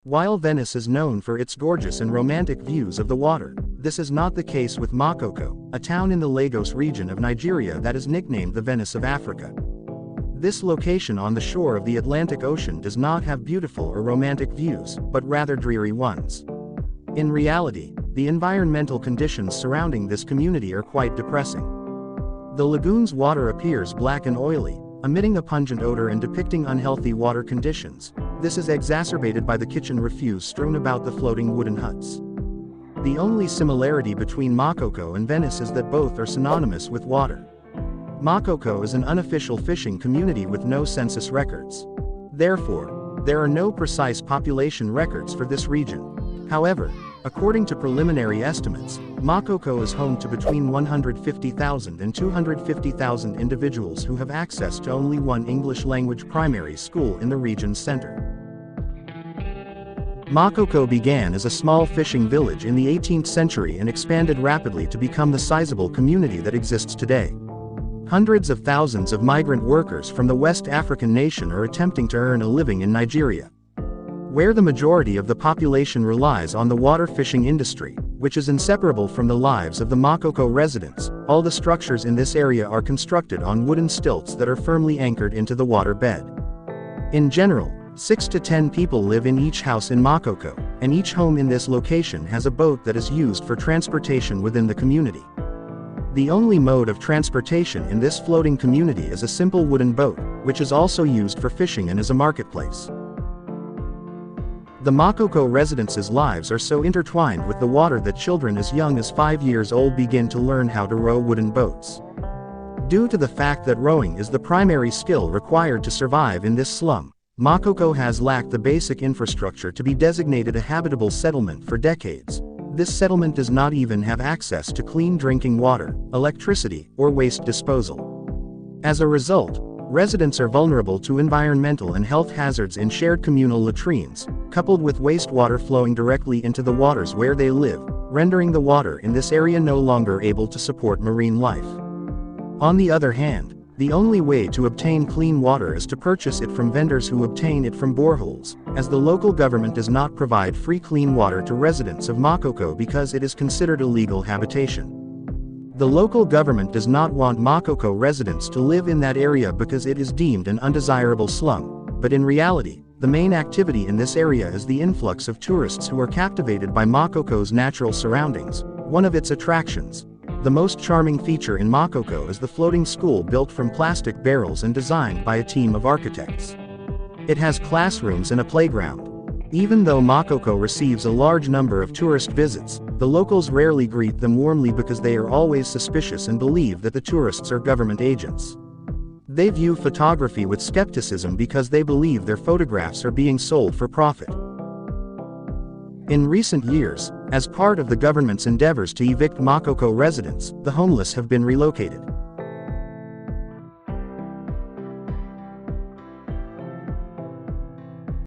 While Venice is known for its gorgeous and romantic views of the water, this is not the case with Makoko, a town in the Lagos region of Nigeria that is nicknamed the Venice of Africa. This location on the shore of the Atlantic Ocean does not have beautiful or romantic views, but rather dreary ones. In reality, the environmental conditions surrounding this community are quite depressing. The lagoon's water appears black and oily, emitting a pungent odor and depicting unhealthy water conditions. This is exacerbated by the kitchen refuse strewn about the floating wooden huts. The only similarity between Makoko and Venice is that both are synonymous with water. Makoko is an unofficial fishing community with no census records. Therefore, there are no precise population records for this region. However, according to preliminary estimates, Makoko is home to between 150,000 and 250,000 individuals who have access to only one English-language primary school in the region's center. Makoko began as a small fishing village in the 18th century and expanded rapidly to become the sizable community that exists today. Hundreds of thousands of migrant workers from the West African nation are attempting to earn a living in Nigeria, where the majority of the population relies on the water fishing industry, which is inseparable from the lives of the Makoko residents. All the structures in this area are constructed on wooden stilts that are firmly anchored into the water bed. In general, 6 to 10 people live in each house in Makoko, and each home in this location has a boat that is used for transportation within the community. The only mode of transportation in this floating community is a simple wooden boat, which is also used for fishing and as a marketplace. The Makoko residents' lives are so intertwined with the water that children as young as 5 years old begin to learn how to row wooden boats. Due to the fact that rowing is the primary skill required to survive in this slum, Makoko has lacked the basic infrastructure to be designated a habitable settlement for decades. This settlement does not even have access to clean drinking water, electricity, or waste disposal. As a result, residents are vulnerable to environmental and health hazards in shared communal latrines, coupled with wastewater flowing directly into the waters where they live, rendering the water in this area no longer able to support marine life. On the other hand, the only way to obtain clean water is to purchase it from vendors who obtain it from boreholes, as the local government does not provide free clean water to residents of Makoko because it is considered illegal habitation. The local government does not want Makoko residents to live in that area because it is deemed an undesirable slum, but in reality, the main activity in this area is the influx of tourists who are captivated by Makoko's natural surroundings, one of its attractions. The most charming feature in Makoko is the floating school built from plastic barrels and designed by a team of architects. It has classrooms and a playground. Even though Makoko receives a large number of tourist visits, the locals rarely greet them warmly because they are always suspicious and believe that the tourists are government agents. They view photography with skepticism because they believe their photographs are being sold for profit. In recent years, as part of the government's endeavors to evict Makoko residents, the homeless have been relocated.